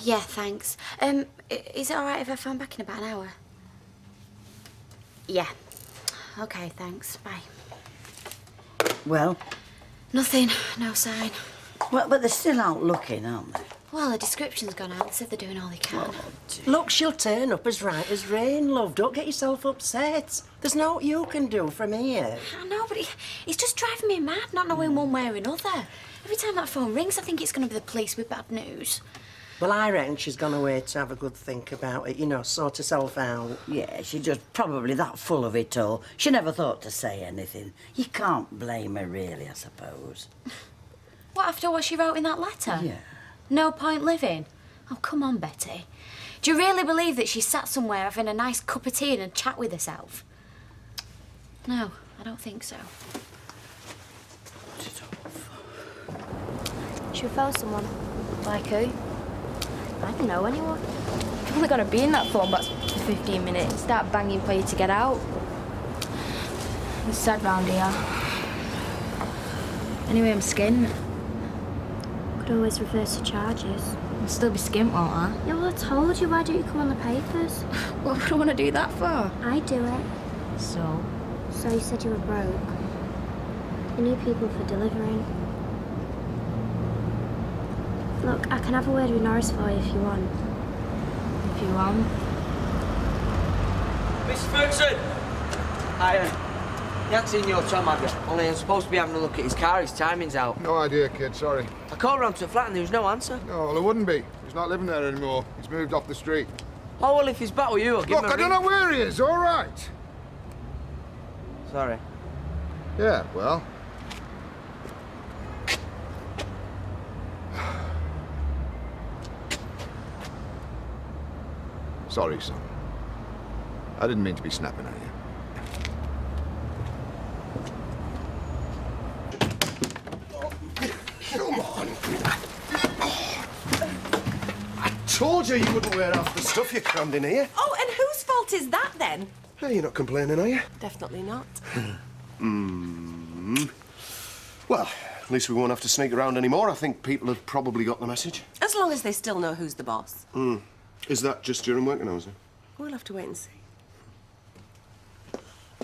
Yeah, thanks. Is it all right if I phone back in about an hour? Yeah. OK, thanks. Bye. Well? Nothing. No sign. Well, but they're still out looking, aren't they? Well, the description's gone out. They said they're doing all they can. Oh, look, she'll turn up as right as rain, love. Don't get yourself upset. There's naught you can do from here. I know, but it's just driving me mad, not knowing one way or another. Every time that phone rings, I think it's going to be the police with bad news. Well, I reckon she's gone away to have a good think about it, you know, sort herself out. Yeah, she's just probably that full of it all. She never thought to say anything. You can't blame her, really, I suppose. What, after what she wrote in that letter? Yeah. No point living? Oh, come on, Betty. Do you really believe that she sat somewhere having a nice cup of tea and a chat with herself? No, I don't think so. Should we phone someone? Like who? I don't know, anyone. You're only going to be in that phone box for 15 minutes. Start banging for you to get out. It's sad round here. Anyway, I'm skint. Could always reverse the charges. I'll still be skint, won't I? Yeah, well, I told you. Why don't you come on the papers? What would I want to do that for? I do it. So? So you said you were broke. You need people for delivering. Look, I can have a word with Norris for you if you want. If you want. Mr. Ferguson! Hi. You haven't seen your Tom, have you? Only I'm supposed to be having a look at his car. His timing's out. No idea, kid. Sorry. I called round to the flat and there was no answer. No, well, there wouldn't be. He's not living there anymore. He's moved off the street. Oh, well, if he's back with you, I'll give him a Look, I ring. don't know where he is. All right. Sorry. Yeah, well. Sorry, son. I didn't mean to be snapping at you. Come on. I told you you wouldn't wear half the stuff you crammed in here. Oh, and whose fault is that, then? Hey, you're not complaining, are you? Definitely not. Well, at least we won't have to sneak around anymore. I think people have probably got the message. As long as they still know who's the boss. Is that just during working hours, then? We'll have to wait and see.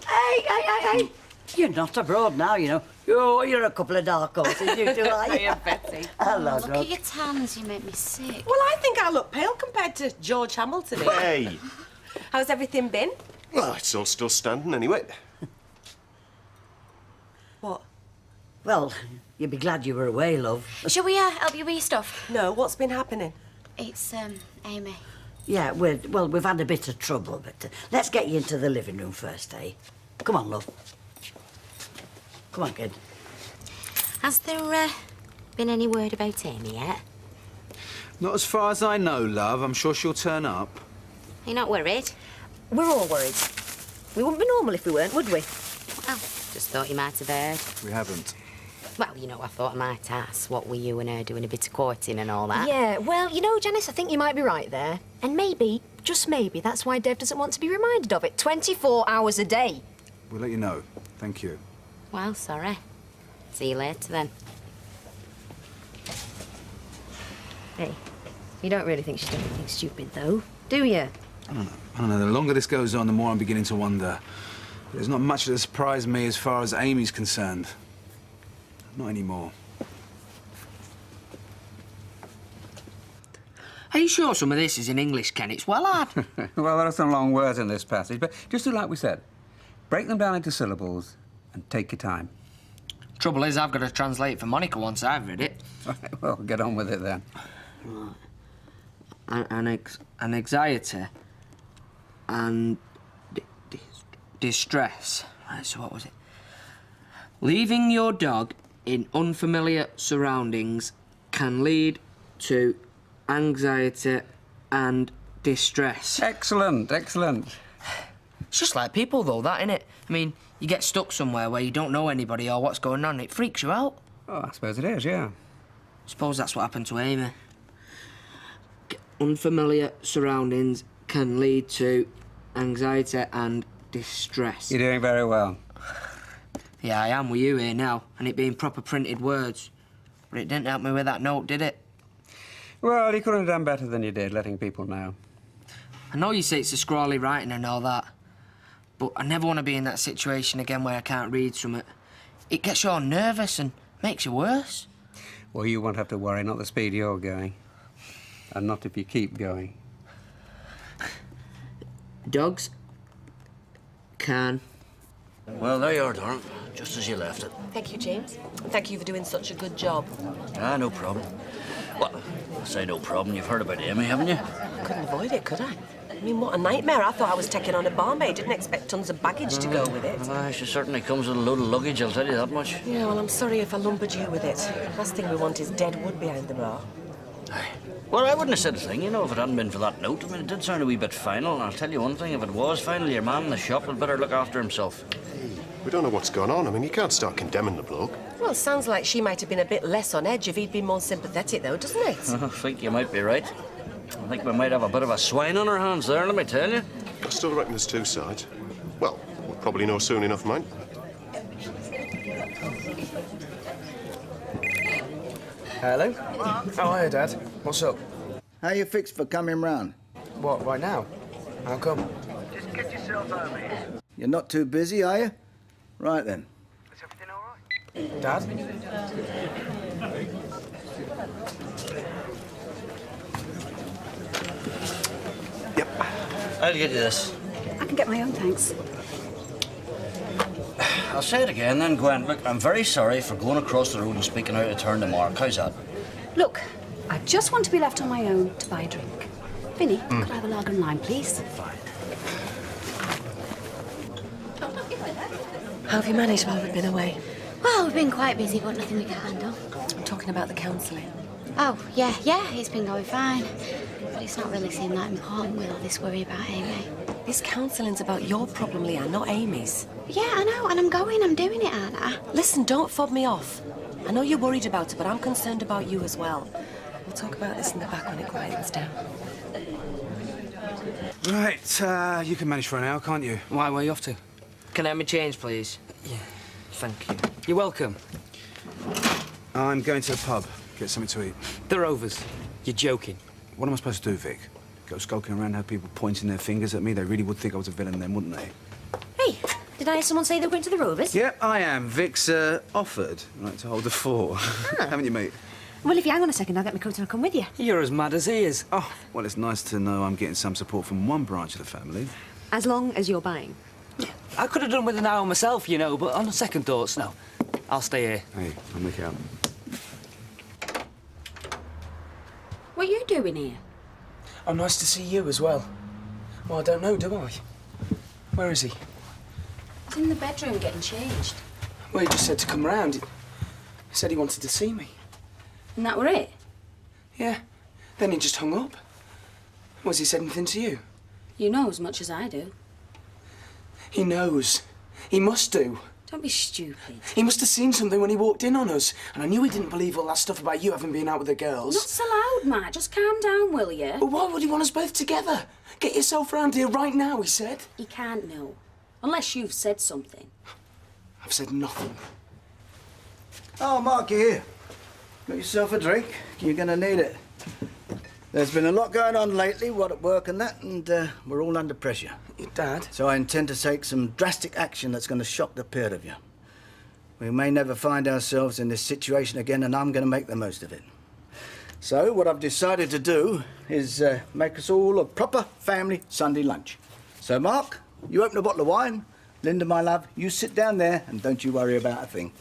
Hey! You're not abroad now, you know. You're a couple of dark horses, you two, are you? Hiya, Betty. Hello, Look at your tans, you make me sick. Well, I think I look pale compared to George Hamilton. Hey! How's everything been? Well, it's all still standing anyway. What? Well, you'd be glad you were away, love. Shall we help you with your stuff? No, what's been happening? It's, Amy. Yeah, we've had a bit of trouble, but let's get you into the living room first, eh? Come on, love. Come on, kid. Has there, been any word about Amy yet? Not as far as I know, love. I'm sure she'll turn up. You're not worried? We're all worried. We wouldn't be normal if we weren't, would we? Well, just thought you might have heard. We haven't. Well, you know, I thought I might ask. What were you and her doing a bit of courting and all that? Yeah, well, you know, Janice, I think you might be right there. And maybe, just maybe, that's why Dev doesn't want to be reminded of it 24 hours a day. We'll let you know. Thank you. Well, sorry. See you later, then. Hey, you don't really think she's done anything stupid, though, do you? I don't know. The longer this goes on, the more I'm beginning to wonder. There's not much that surprised me as far as Amy's concerned. Not anymore. Are you sure some of this is in English, Ken? It's well hard. Well, there are some long words in this passage, but just do like we said. Break them down into syllables and take your time. Trouble is, I've got to translate it for Monica once I've read it. Well, get on with it then. An anxiety and distress. Right, so what was it? Leaving your dog in unfamiliar surroundings can lead to anxiety and distress. Excellent, excellent. It's just like people, though, that, innit? I mean, you get stuck somewhere where you don't know anybody or what's going on, it freaks you out. Oh, I suppose it is, yeah. Suppose that's what happened to Amy. Unfamiliar surroundings can lead to anxiety and distress. You're doing very well. Yeah, I am with you here now, and it being proper printed words. But it didn't help me with that note, did it? Well, you couldn't have done better than you did, letting people know. I know you say it's a scrawly writing and all that, but I never want to be in that situation again where I can't read from it. It gets you all nervous and makes you worse. Well, you won't have to worry, not the speed you're going. And not if you keep going. Dogs can... Well, there you are, darling. Just as you left it. Thank you, James. Thank you for doing such a good job. Ah, no problem. Well, I say no problem. You've heard about Amy, haven't you? I couldn't avoid it, could I? I mean, what a nightmare. I thought I was taking on a barmaid. Didn't expect tons of baggage to go with it. Ah, she certainly comes with a load of luggage, I'll tell you that much. Yeah, well, I'm sorry if I lumbered you with it. Last thing we want is dead wood behind the bar. Aye. Well, I wouldn't have said a thing, you know, if it hadn't been for that note. I mean, it did sound a wee bit final, and I'll tell you one thing, if it was final, your man in the shop had better look after himself. We don't know what's going on. I mean, you can't start condemning the bloke. Well, it sounds like she might have been a bit less on edge if he'd been more sympathetic, though, doesn't it? I think you might be right. I think we might have a bit of a swine on our hands there, let me tell you. I still reckon there's two sides. Well, we'll probably know soon enough, mate. Hello? Oh, hiya, Dad. What's up? How you fixed for coming round? What, right now? How come? Just get yourself over here. You're not too busy, are you? Right then. Is everything all right? Dad? Yep. I'll get you this. I can get my own, thanks. I'll say it again then, Gwen. Look, I'm very sorry for going across the road and speaking out of turn to Mark. How's that? Look, I just want to be left on my own to buy a drink. Vinny, could I have a lager and lime, please? Fine. How have you managed while we've been away? Well, we've been quite busy, but nothing we can't handle. I'm talking about the counselling. Oh, yeah, it's been going fine. But it's not really seemed that important with all this worry about Amy. This counselling's about your problem, Leanne, not Amy's. Yeah, I know, and I'm doing it, aren't I? Listen, don't fob me off. I know you're worried about it, but I'm concerned about you as well. We'll talk about this in the back when it quiets down. Right, you can manage for an hour, can't you? Why, where are you off to? Can I have my change, please? Yeah, thank you. You're welcome. I'm going to the pub. Get something to eat. The Rovers. You're joking. What am I supposed to do, Vic? Go skulking around and have people pointing their fingers at me? They really would think I was a villain then, wouldn't they? Hey, did I hear someone say they went to the Rovers? Yeah, I am. Vic's offered, right, to hold the fort. Haven't you, mate? Well, if you hang on a second, I'll get my coat and I'll come with you. You're as mad as he is. Oh, well, it's nice to know I'm getting some support from one branch of the family. As long as you're buying. I could have done with an hour myself, you know, but on second thoughts, no. I'll stay here. Hey, I'll make it out. What are you doing here? Oh, nice to see you as well. Well, I don't know, do I? Where is he? He's in the bedroom getting changed. Well, he just said to come round. He said he wanted to see me. And that were it? Yeah. Then he just hung up. Was he said anything to you? You know as much as I do. He knows. He must do. Don't be stupid. He must have seen something when he walked in on us. And I knew he didn't believe all that stuff about you having been out with the girls. Not so loud, Matt. Just calm down, will you? But why would he want us both together? Get yourself round here right now, he said. He can't know. Unless you've said something. I've said nothing. Oh, Mark, you're here. Got yourself a drink. You're going to need it. There's been a lot going on lately, what at work and that, and we're all under pressure. Dad? So I intend to take some drastic action that's going to shock the pair of you. We may never find ourselves in this situation again, and I'm going to make the most of it. So what I've decided to do is make us all a proper family Sunday lunch. So, Mark, you open a bottle of wine. Linda, my love, you sit down there and don't you worry about a thing.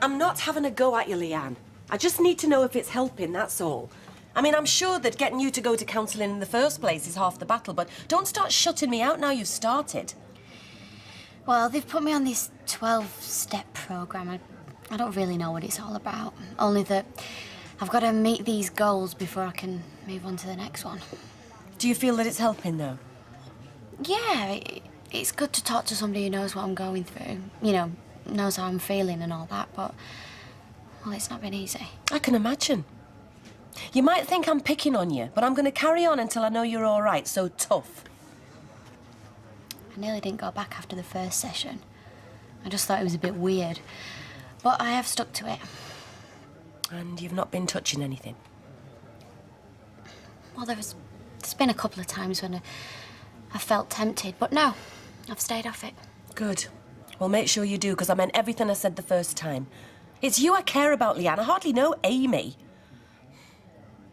I'm not having a go at you, Leanne. I just need to know if it's helping, that's all. I mean, I'm sure that getting you to go to counselling in the first place is half the battle, but don't start shutting me out now you've started. Well, they've put me on this 12-step programme. I don't really know what it's all about. Only that I've got to meet these goals before I can move on to the next one. Do you feel that it's helping, though? Yeah, it's good to talk to somebody who knows what I'm going through. You know, knows how I'm feeling and all that, but, well, it's not been easy. I can imagine. You might think I'm picking on you, but I'm going to carry on until I know you're all right, so tough. I nearly didn't go back after the first session. I just thought it was a bit weird. But I have stuck to it. And you've not been touching anything? Well, there's been a couple of times when I felt tempted, but no, I've stayed off it. Good. Well, make sure you do, because I meant everything I said the first time. It's you I care about, Leanne. I hardly know Amy.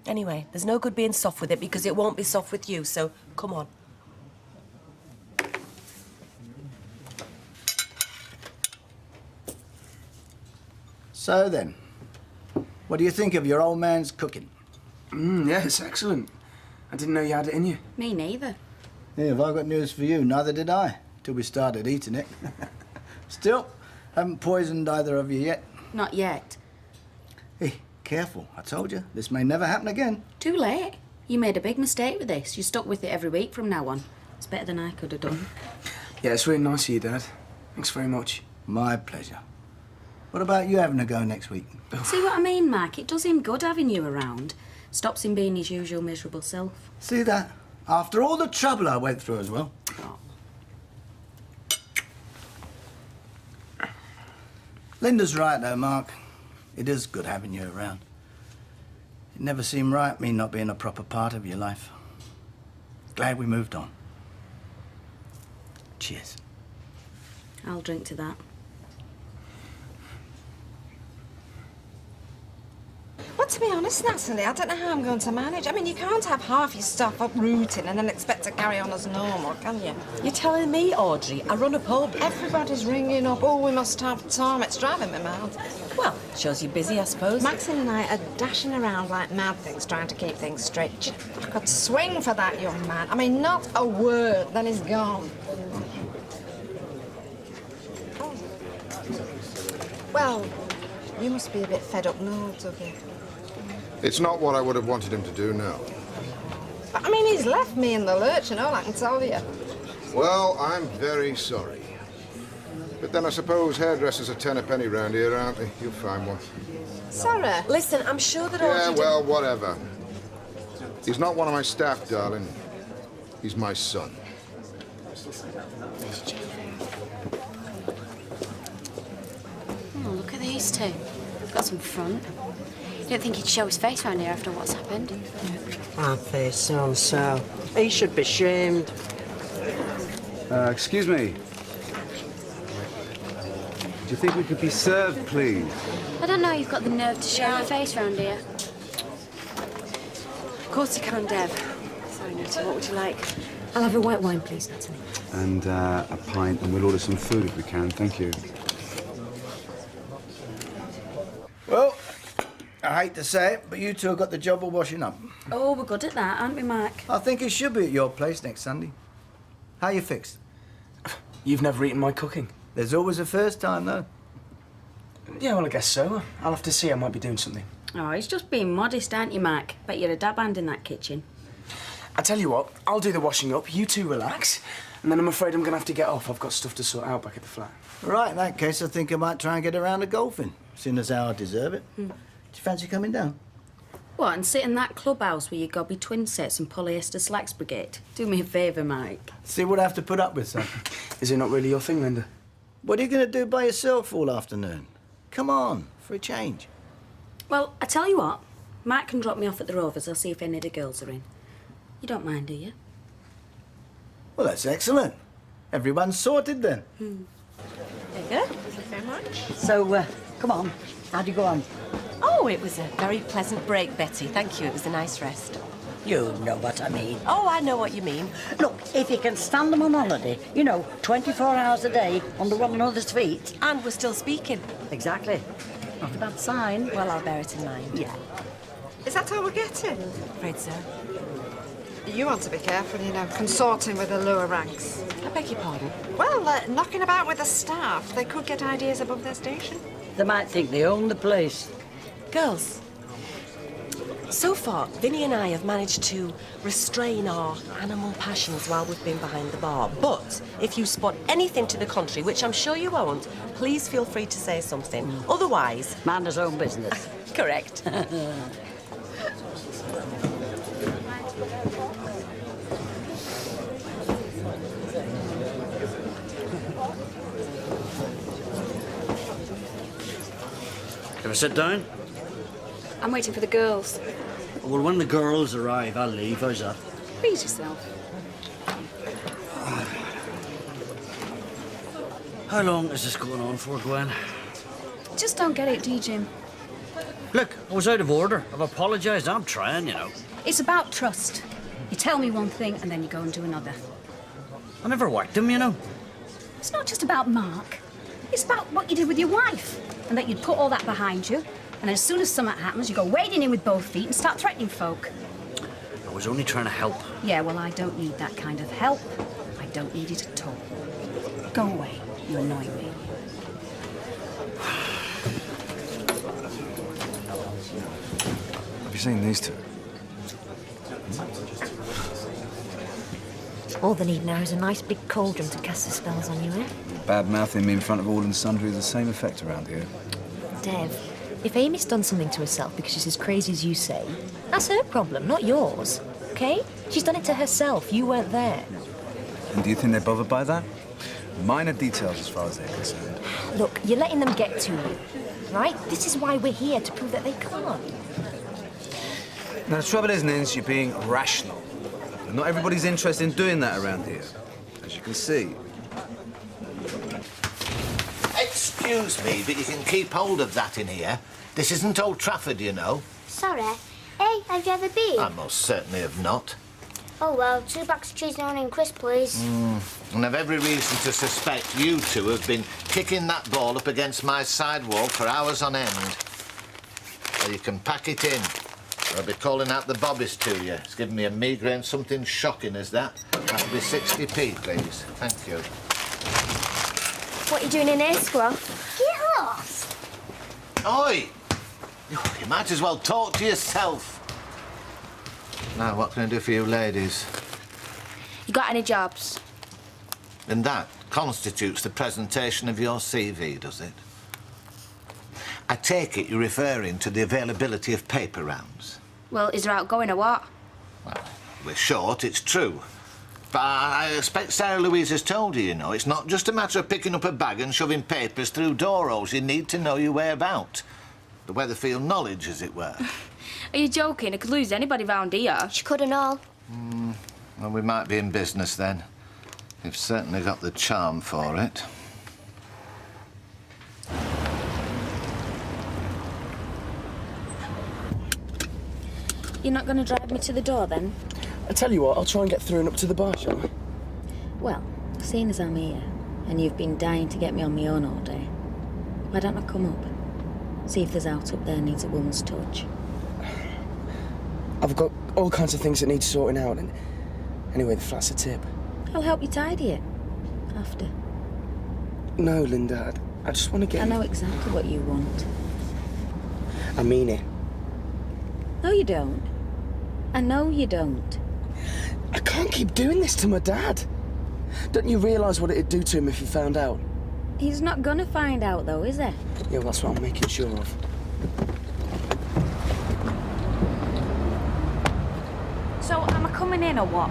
Anyway, there's no good being soft with it, because it won't be soft with you, so come on. So then, what do you think of your old man's cooking? Yeah, it's excellent. I didn't know you had it in you. Me neither. Yeah, have I got news for you? Neither did I, till we started eating it. Still, haven't poisoned either of you yet. Not yet. Hey, careful. I told you, this may never happen again. Too late. You made a big mistake with this. You stuck with it every week from now on. It's better than I could have done. Yeah, it's really nice of you, Dad. Thanks very much. My pleasure. What about you having a go next week? See what I mean, Mark? It does him good having you around. Stops him being his usual miserable self. See that? After all the trouble I went through as well. Oh. Linda's right, though, Mark. It is good having you around. It never seemed right, me not being a proper part of your life. Glad we moved on. Cheers. I'll drink to that. Well, to be honest, Natalie, I don't know how I'm going to manage. I mean, you can't have half your stuff uprooting and then expect to carry on as normal, can you? You're telling me, Audrey, I run a pub. Everybody's ringing up, oh, we must have Tom. It's driving me mad. Well, shows you're busy, I suppose. Maxine and I are dashing around like mad things, trying to keep things straight. I could swing for that young man. I mean, not a word, then he's gone. Oh. Well, you must be a bit fed up now, Dougie. It's not what I would have wanted him to do now. But, I mean, he's left me in the lurch and all, I can tell you. Well, I'm very sorry. But then I suppose hairdressers are 10 a penny round here, aren't they? You'll find one. Sarah. Listen, I'm sure that Yeah, Audrey well, whatever. He's not one of my staff, darling. He's my son. Oh, look at these two. Got some front. You don't think he'd show his face around here after what's happened? Our face so. He should be shamed. Excuse me. Do you think we could be served, please? I don't know you've got the nerve to show your face around here. Of course you can, Dev. Sorry, Natalie, what would you like? I'll have a white wine, please, Natalie. And a pint, and we'll order some food if we can. Thank you. Well, I hate to say it, but you two have got the job of washing up. Oh, we're good at that, aren't we, Mark? I think it should be at your place next Sunday. How you fixed? You've never eaten my cooking. There's always a first time, though. Yeah, well, I guess so. I'll have to see. I might be doing something. Oh, he's just being modest, aren't you, Mark? Bet you're a dab hand in that kitchen. I tell you what, I'll do the washing up, you two relax, and then I'm afraid I'm going to have to get off. I've got stuff to sort out back at the flat. Right, in that case, I think I might try and get around to golfing, seeing as how I deserve it. Do you fancy coming down? What, and sit in that clubhouse with your gobby twin sets and polyester slacks brigade? Do me a favour, Mike. See what I have to put up with, son. Is it not really your thing, Linda? What are you going to do by yourself all afternoon? Come on, for a change. Well, I tell you what, Mark can drop me off at the Rovers. I'll see if any of the girls are in. You don't mind, do you? Well, that's excellent. Everyone's sorted then. There you go. Thank you very much. So, come on. How'd you go on? Oh, it was a very pleasant break, Betty. Thank you. It was a nice rest. You know what I mean. Oh, I know what you mean. Look, if you can stand them on holiday, 24 hours a day under one another's feet. And we're still speaking. Exactly. Not a bad sign. Well, I'll bear it in mind. Yeah. Is that how we're getting? Afraid so. You want to be careful, consorting with the lower ranks. I beg your pardon? Well, knocking about with the staff, they could get ideas above their station. They might think they own the place. Girls, so far, Vinny and I have managed to restrain our animal passions while we've been behind the bar. But if you spot anything to the contrary, which I'm sure you won't, please feel free to say something. Otherwise... Mind his own business. Correct. Can I sit down? I'm waiting for the girls. Well, when the girls arrive, I'll leave. How's that? Please yourself. How long is this going on for, Gwen? Just don't get it, do you, Jim? Look, I was out of order. I've apologised. I'm trying, you know. It's about trust. You tell me one thing and then you go and do another. I never whacked him, you know. It's not just about Mark. It's about what you did with your wife. And that you'd put all that behind you. And as soon as something happens, you go wading in with both feet and start threatening folk. I was only trying to help. Yeah, well, I don't need that kind of help. I don't need it at all. Go away. You annoy me. Have you seen these two? All they need now is a nice big cauldron to cast the spells on you, eh? Bad-mouthing me in front of all and sundry has the same effect around here. Dev, if Amy's done something to herself because she's as crazy as you say, that's her problem, not yours. Okay? She's done it to herself. You weren't there. And do you think they're bothered by that? Minor details as far as they're concerned. Look, you're letting them get to you, right? This is why we're here, to prove that they can't. Now, the trouble is, Nins, you're being rational. And not everybody's interested in doing that around here, as you can see. Excuse me, but you can keep hold of that in here. This isn't Old Trafford, you know. Sorry. Hey, have you ever been? I most certainly have not. Oh, well, 2 bags of cheese and onion crisp, please. And I've every reason to suspect you two have been kicking that ball up against my sidewall for hours on end. Well, you can pack it in. I'll be calling out the bobbies to you. It's giving me a migraine, something shocking as that. That'll be 60p, please. Thank you. What are you doing in here, Scruff? Get lost. Oi! You might as well talk to yourself. Now, what can I do for you ladies? You got any jobs? And that constitutes the presentation of your CV, does it? I take it you're referring to the availability of paper rounds. Well, is there outgoing or what? Well, we're short, it's true. But I expect Sarah Louise has told you, you know, it's not just a matter of picking up a bag and shoving papers through door holes. You need to know your way about. The Weatherfield knowledge, as it were. Are you joking? I could lose anybody round here. She could and all. Well, we might be in business then. You've certainly got the charm for it. You're not going to drive me to the door, then? I tell you what, I'll try and get through and up to the bar, shall I? Well, seeing as I'm here, and you've been dying to get me on my own all day, why don't I come up? See if there's out up there needs a woman's touch. I've got all kinds of things that need sorting out, and anyway, the flat's a tip. I'll help you tidy it. After. No, Linda, I just want to get... I know exactly what you want. I mean it. No, you don't. I know you don't. I can't keep doing this to my dad. Don't you realise what it'd do to him if he found out? He's not gonna find out, though, is he? Yeah, well, that's what I'm making sure of. So, am I coming in or what?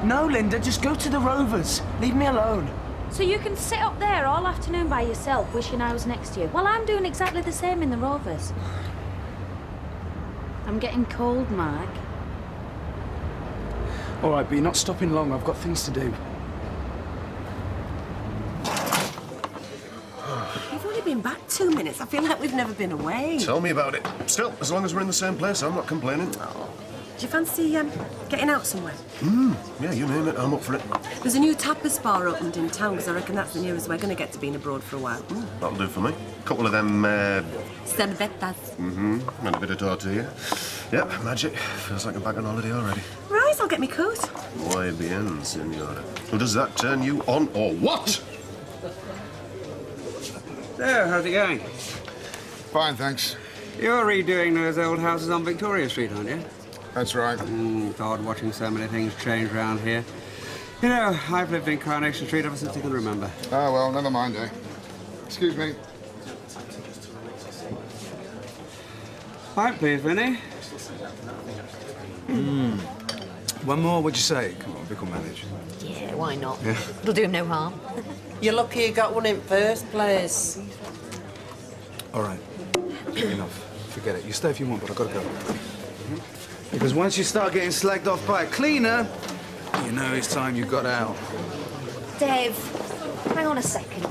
No, Linda, just go to the Rovers. Leave me alone. So you can sit up there all afternoon by yourself, wishing I was next to you. Well, I'm doing exactly the same in the Rovers. I'm getting cold, Mark. All right, but you're not stopping long. I've got things to do. We've only been back 2 minutes. I feel like we've never been away. Tell me about it. Still, as long as we're in the same place, I'm not complaining. Do you fancy getting out somewhere? Yeah, you name it, I'm up for it. There's a new tapas bar opened in town, because I reckon that's the nearest we're going to get to being abroad for a while. That'll do for me. Couple of them, Cervetas. and a bit of tortilla. Yep, magic. Feels like I'm back on holiday already. Right, I'll get me coat. Muy bien, senora. Well, does that turn you on, or what? So, how's it going? Fine, thanks. You're redoing those old houses on Victoria Street, aren't you? That's right. It's odd watching so many things change around here. You know, I've lived in Coronation Street ever since I can remember. Oh, well, never mind, eh? Excuse me. Right, please, Vinny. One more, what'd you say? Come on, Vic will manage. Yeah, why not? Yeah. It'll do him no harm. You're lucky you got one in first place. All right. Enough. Forget it. You stay if you want, but I've got to go. Because once you start getting slagged off by a cleaner, you know it's time you got out. Dev, hang on a second.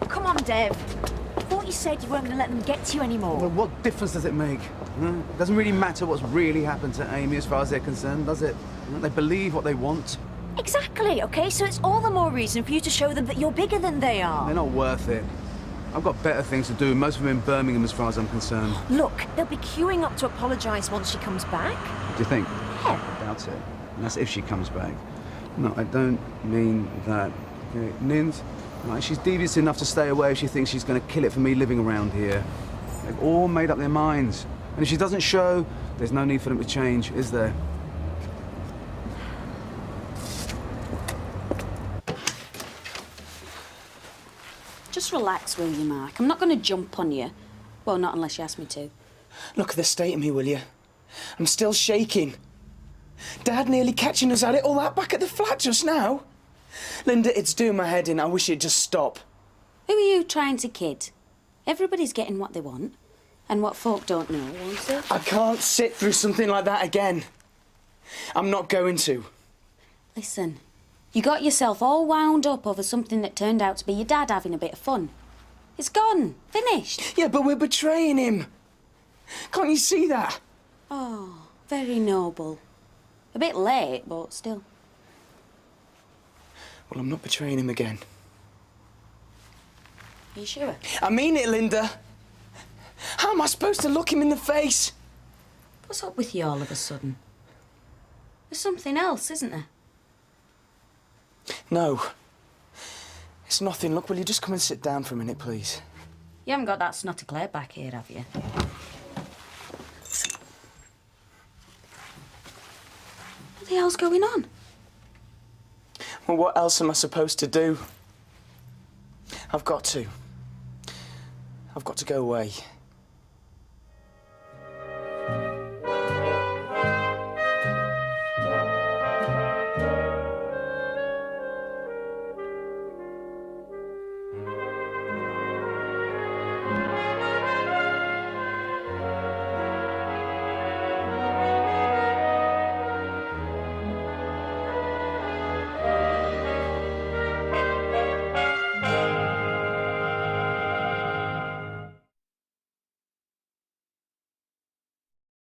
Come on, Dev. I thought you said you weren't going to let them get to you anymore. Well, what difference does it make? It doesn't really matter what's really happened to Amy as far as they're concerned, does it? They believe what they want. Exactly, okay? So it's all the more reason for you to show them that you're bigger than they are. They're not worth it. I've got better things to do, most of them in Birmingham as far as I'm concerned. Look, they'll be queuing up to apologise once she comes back. Do you think? Yeah. I doubt it. And that's if she comes back. No, I don't mean that. Okay, Nins, right, she's devious enough to stay away if she thinks she's going to kill it for me living around here. They've all made up their minds. And if she doesn't show, there's no need for them to change, is there? Just relax, will you, Mark? I'm not going to jump on you. Well, not unless you ask me to. Look at the state of me, will you? I'm still shaking. Dad nearly catching us at it all that back at the flat just now. Linda, it's doing my head in. I wish it'd just stop. Who are you trying to kid? Everybody's getting what they want. And what folk don't know, won't they? I can't sit through something like that again. I'm not going to. Listen, you got yourself all wound up over something that turned out to be your dad having a bit of fun. It's gone. Finished. Yeah, but we're betraying him. Can't you see that? Oh, very noble. A bit late, but still. Well, I'm not betraying him again. Are you sure? I mean it, Linda. How am I supposed to look him in the face? What's up with you all of a sudden? There's something else, isn't there? No. It's nothing. Look, will you just come and sit down for a minute, please? You haven't got that snotty Claire back here, have you? What the hell's going on? Well, what else am I supposed to do? I've got to go away.